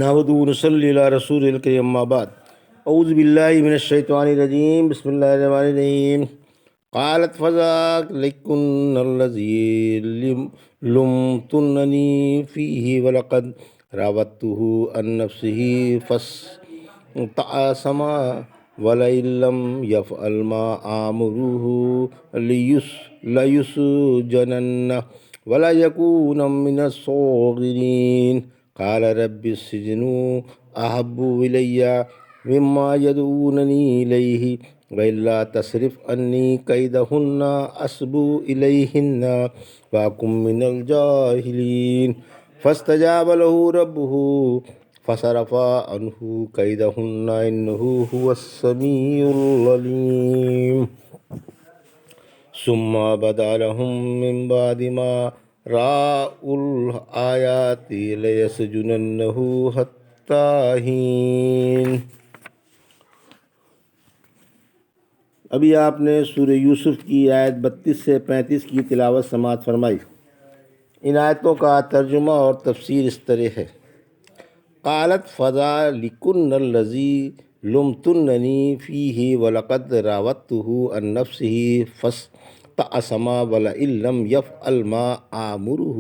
نحمده ونصلي على رسول الكريم اما بعد اعوذ بالله من الشيطان الرجيم بسم الله الرحمن الرحيم قالت فذلكن الذي لمتنني فيه ولقد راودته عن نفسه فاستعصم ولئن لم يفعل ما آمره ليسجنن ولا يكون من الصاغرين قال رب السجن أحب إلي مما يدعونني إليه وإلا تصرف عني كيدهن أصب إليهن وأكن من الجاهلين فاستجاب له ربه فصرف عنه كيدهن إنه هو السميع العليم ثم بدا لهم من بعد ما رأوا الآيات ليسجننه حتى حين۔ ابھی آپ نے سورہ یوسف کی آیت 32 سے 35 کی تلاوت سماعت فرمائی۔ ان آیتوں کا ترجمہ اور تفسیر اس طرح ہے۔ قالت فذلکن الذی لمتننی فیہ ولقد راودته عن نفسہ فاستعصم ولئن لم یفعل ما آمره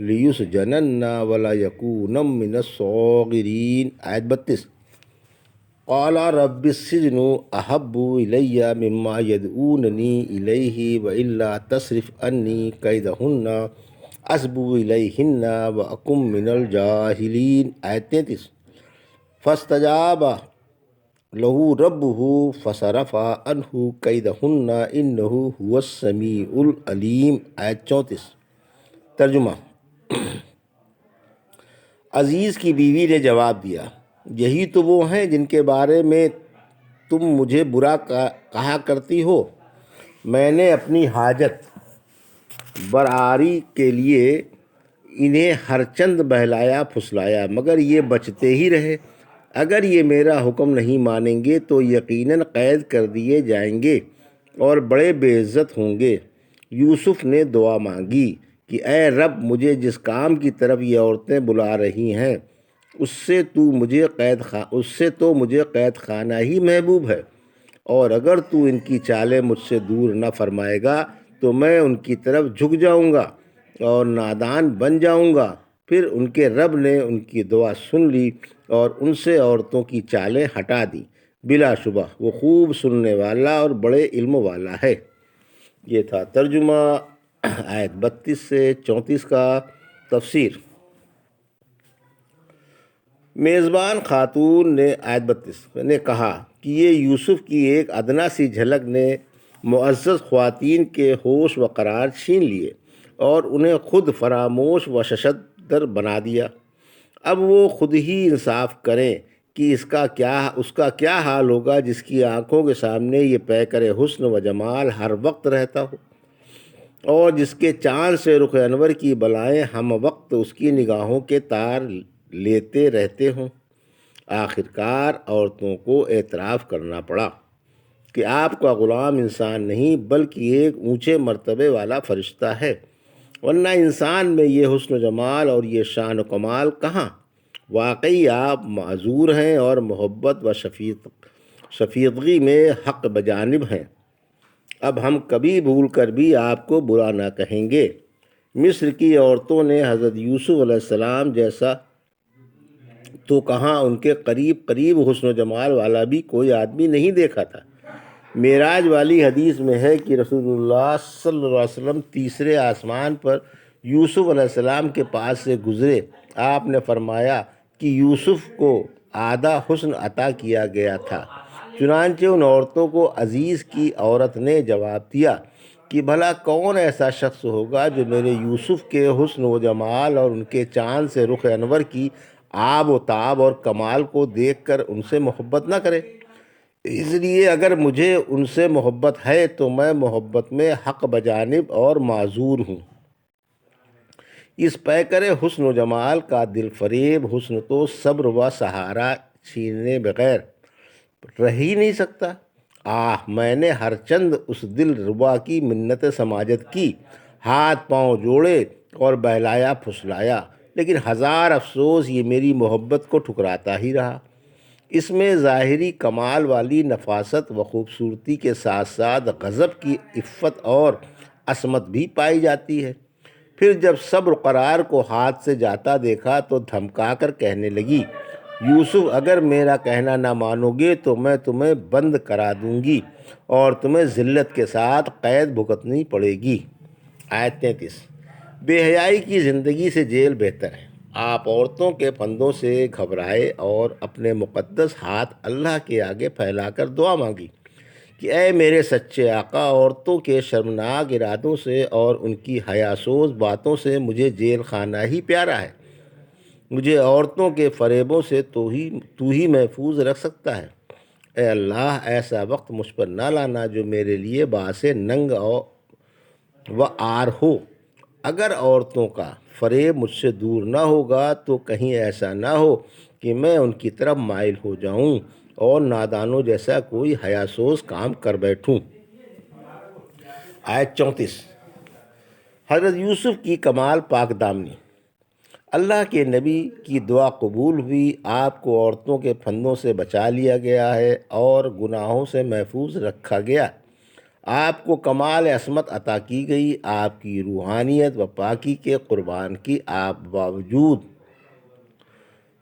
لیسجنن ولا یکون من الصاغرین۔ آیت 32۔ قال رب السجن احب الی مما یدعوننی الیہ والا تصرف عنی کیدہن اصب الیہن واکن من الجاہلین۔ آیت 33۔ فاستجاب لہ ربہ فصرف عنہ کیدہن انہ هو السمیع العلیم۔ آیت 34۔ ترجمہ۔ عزیز کی بیوی نے جواب دیا، یہی تو وہ ہیں جن کے بارے میں تم مجھے برا کہا کرتی ہو۔ میں نے اپنی حاجت برآری کے لیے انہیں ہر چند بہلایا پھسلایا مگر یہ بچتے ہی رہے۔ اگر یہ میرا حکم نہیں مانیں گے تو یقیناً قید کر دیے جائیں گے اور بڑے بے عزت ہوں گے۔ یوسف نے دعا مانگی کہ اے رب، مجھے جس کام کی طرف یہ عورتیں بلا رہی ہیں اس سے تو مجھے قید خانہ ہی محبوب ہے، اور اگر تو ان کی چالیں مجھ سے دور نہ فرمائے گا تو میں ان کی طرف جھک جاؤں گا اور نادان بن جاؤں گا۔ پھر ان کے رب نے ان کی دعا سن لی اور ان سے عورتوں کی چالیں ہٹا دیں۔ بلا شبہ وہ خوب سننے والا اور بڑے علم والا ہے۔ یہ تھا ترجمہ آیت 32 سے 34 کا۔ تفسیر۔ میزبان خاتون نے آیت 32 نے کہا کہ یہ یوسف کی ایک ادنا سی جھلک نے معزز خواتین کے ہوش و قرار چھین لیے اور انہیں خود فراموش و ششدر بنا دیا۔ اب وہ خود ہی انصاف کریں کہ اس کا کیا حال ہوگا جس کی آنکھوں کے سامنے یہ پیکر حسن و جمال ہر وقت رہتا ہو اور جس کے چاند سے رخ انور کی بلائیں ہم وقت اس کی نگاہوں کے تار لیتے رہتے ہوں۔ آخرکار عورتوں کو اعتراف کرنا پڑا کہ آپ کا غلام انسان نہیں بلکہ ایک اونچے مرتبے والا فرشتہ ہے، ورنہ انسان میں یہ حسن و جمال اور یہ شان و کمال کہاں؟ واقعی آپ معذور ہیں اور محبت و شفیقی میں حق بجانب ہیں۔ اب ہم کبھی بھول کر بھی آپ کو برا نہ کہیں گے۔ مصر کی عورتوں نے حضرت یوسف علیہ السلام جیسا تو کہاں ان کے قریب حسن و جمال والا بھی کوئی آدمی نہیں دیکھا تھا۔ معراج والی حدیث میں ہے کہ رسول اللہ صلی اللہ علیہ وسلم تیسرے آسمان پر یوسف علیہ السلام کے پاس سے گزرے۔ آپ نے فرمایا کہ یوسف کو آدھا حسن عطا کیا گیا تھا۔ چنانچہ ان عورتوں کو عزیز کی عورت نے جواب دیا کہ بھلا کون ایسا شخص ہوگا جو میرے یوسف کے حسن و جمال اور ان کے چاند سے رخ انور کی آب و تاب اور کمال کو دیکھ کر ان سے محبت نہ کرے؟ اس لیے اگر مجھے ان سے محبت ہے تو میں محبت میں حق بجانب اور معذور ہوں۔ اس پیکر حسن و جمال کا دل فریب حسن تو صبر و سہارا چھینے بغیر رہ ہی نہیں سکتا۔ میں نے ہر چند اس دل ربا کی منت سماجت کی، ہاتھ پاؤں جوڑے اور بہلایا پھسلایا، لیکن ہزار افسوس یہ میری محبت کو ٹھکراتا ہی رہا۔ اس میں ظاہری کمال والی نفاست و خوبصورتی کے ساتھ ساتھ غضب کی عفت اور عصمت بھی پائی جاتی ہے۔ پھر جب صبر قرار کو ہاتھ سے جاتا دیکھا تو دھمکا کر کہنے لگی، یوسف اگر میرا کہنا نہ مانو گے تو میں تمہیں بند کرا دوں گی اور تمہیں ذلت کے ساتھ قید بھگتنی پڑے گی۔ آیت 33۔ بے حیائی کی زندگی سے جیل بہتر ہے۔ آپ عورتوں کے پھندوں سے گھبرائے اور اپنے مقدس ہاتھ اللہ کے آگے پھیلا کر دعا مانگی کہ اے میرے سچے آقا، عورتوں کے شرمناک ارادوں سے اور ان کی حیاسوز باتوں سے مجھے جیل خانہ ہی پیارا ہے۔ مجھے عورتوں کے فریبوں سے تو ہی محفوظ رکھ سکتا ہے۔ اے اللہ، ایسا وقت مجھ پر نہ لانا جو میرے لیے باعث ننگ و عار ہو۔ اگر عورتوں کا فریب مجھ سے دور نہ ہوگا تو کہیں ایسا نہ ہو کہ میں ان کی طرف مائل ہو جاؤں اور نادانوں جیسا کوئی حیاسوز کام کر بیٹھوں۔ آیت 34۔ حضرت یوسف کی کمال پاک دامنی۔ اللہ کے نبی کی دعا قبول ہوئی، آپ کو عورتوں کے پھندوں سے بچا لیا گیا ہے اور گناہوں سے محفوظ رکھا گیا۔ آپ کو کمال عصمت عطا کی گئی۔ آپ کی روحانیت و پاکی کے قربان کی آپ باوجود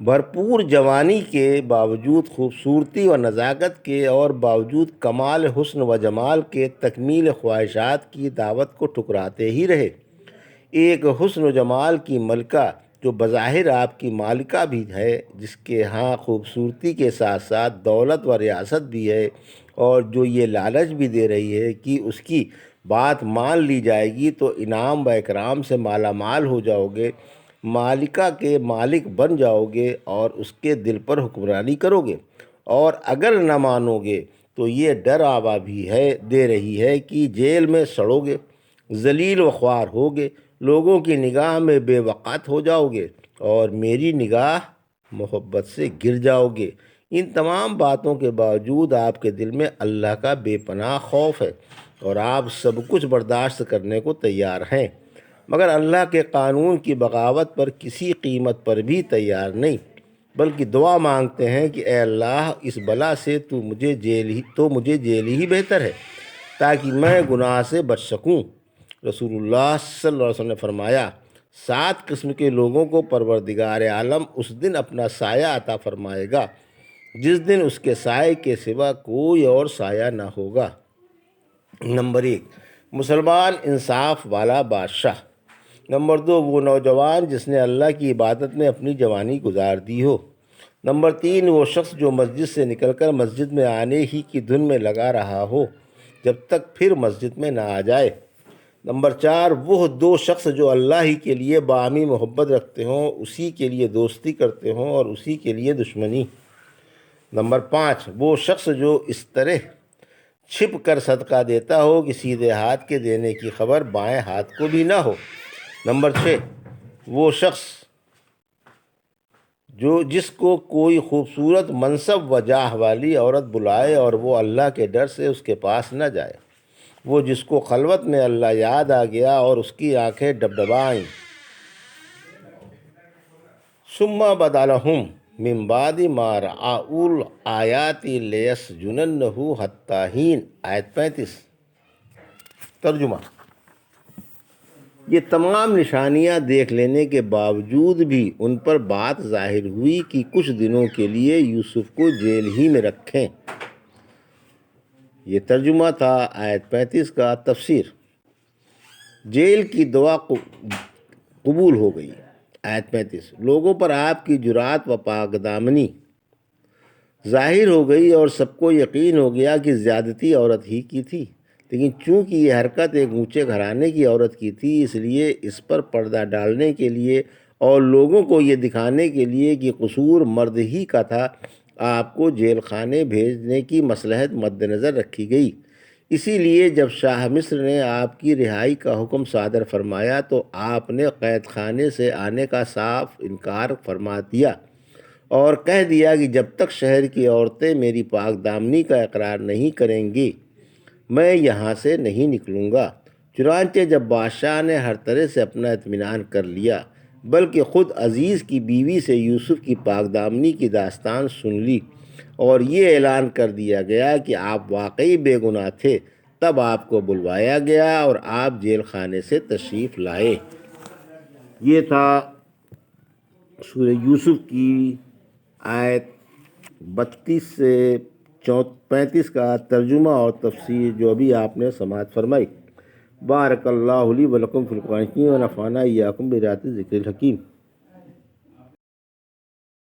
بھرپور جوانی کے، باوجود خوبصورتی و نزاکت کے اور باوجود کمال حسن و جمال کے تکمیل خواہشات کی دعوت کو ٹھکراتے ہی رہے۔ ایک حسن و جمال کی ملکہ جو بظاہر آپ کی مالکہ بھی ہے، جس کے ہاں خوبصورتی کے ساتھ ساتھ دولت و ریاست بھی ہے، اور جو یہ لالچ بھی دے رہی ہے کہ اس کی بات مان لی جائے گی تو انعام و اکرام سے مالا مال ہو جاؤ گے، مالکہ کے مالک بن جاؤ گے اور اس کے دل پر حکمرانی کرو گے، اور اگر نہ مانو گے تو یہ ڈر آوا بھی دے رہی ہے کہ جیل میں سڑو گے، ذلیل و خوار ہوگے، لوگوں کی نگاہ میں بے وقعت ہو جاؤ گے اور میری نگاہ محبت سے گر جاؤ گے۔ ان تمام باتوں کے باوجود آپ کے دل میں اللہ کا بے پناہ خوف ہے اور آپ سب کچھ برداشت کرنے کو تیار ہیں، مگر اللہ کے قانون کی بغاوت پر کسی قیمت پر بھی تیار نہیں، بلکہ دعا مانگتے ہیں کہ اے اللہ، اس بلا سے تو مجھے جیل ہی بہتر ہے تاکہ میں گناہ سے بچ سکوں۔ رسول اللہ صلی اللہ علیہ وسلم نے فرمایا، 7 قسم کے لوگوں کو پروردگار عالم اس دن اپنا سایہ عطا فرمائے گا جس دن اس کے سائے کے سوا کوئی اور سایہ نہ ہوگا۔ نمبر 1، مسلمان انصاف والا بادشاہ۔ نمبر 2، وہ نوجوان جس نے اللہ کی عبادت میں اپنی جوانی گزار دی ہو۔ نمبر 3، وہ شخص جو مسجد سے نکل کر مسجد میں آنے ہی کی دھن میں لگا رہا ہو جب تک پھر مسجد میں نہ آ جائے۔ نمبر 4، وہ 2 شخص جو اللہ ہی کے لیے باہمی محبت رکھتے ہوں، اسی کے لیے دوستی کرتے ہوں اور اسی کے لیے دشمنی۔ نمبر 5، وہ شخص جو اس طرح چھپ کر صدقہ دیتا ہو کہ سیدھے ہاتھ کے دینے کی خبر بائیں ہاتھ کو بھی نہ ہو۔ نمبر 6، وہ شخص جس کو کوئی خوبصورت منصب و جاہ والی عورت بلائے اور وہ اللہ کے ڈر سے اس کے پاس نہ جائے، وہ جس کو خلوت میں اللہ یاد آ گیا اور اس کی آنکھیں ڈبڈبائیں۔ ثم بدا لہم من بعد ما رأوا الآیات لیسجننہ حتی حین۔ آیت 35۔ ترجمہ۔ یہ تمام نشانیاں دیکھ لینے کے باوجود بھی ان پر بات ظاہر ہوئی کہ کچھ دنوں کے لیے یوسف کو جیل ہی میں رکھیں۔ یہ ترجمہ تھا آیت 35 کا۔ تفسیر۔ جیل کی دعا قبول ہو گئی۔ آیت 35۔ لوگوں پر آپ کی جرات و پاک دامنی ظاہر ہو گئی اور سب کو یقین ہو گیا کہ زیادتی عورت ہی کی تھی، لیکن چونکہ یہ حرکت ایک اونچے گھرانے کی عورت کی تھی، اس لیے اس پر پردہ ڈالنے کے لیے اور لوگوں کو یہ دکھانے کے لیے کہ قصور مرد ہی کا تھا، آپ کو جیل خانے بھیجنے کی مصلحت مد نظر رکھی گئی۔ اسی لیے جب شاہ مصر نے آپ کی رہائی کا حکم صادر فرمایا تو آپ نے قید خانے سے آنے کا صاف انکار فرما دیا اور کہہ دیا کہ جب تک شہر کی عورتیں میری پاک دامنی کا اقرار نہیں کریں گی میں یہاں سے نہیں نکلوں گا۔ چنانچہ جب بادشاہ نے ہر طرح سے اپنا اطمینان کر لیا، بلکہ خود عزیز کی بیوی سے یوسف کی پاک دامنی کی داستان سن لی اور یہ اعلان کر دیا گیا کہ آپ واقعی بے گناہ تھے۔ تب آپ کو بلوایا گیا اور آپ جیل خانے سے تشریف لائے۔ یہ تھا سورہ یوسف کی آیت 32 سے 35 کا ترجمہ اور تفسیر جو ابھی آپ نے سماعت فرمائی۔ بارک اللہ لی و لکم فی القرآن الحکیم و نفعنا ایاکم بآیات الذکر الحکیم۔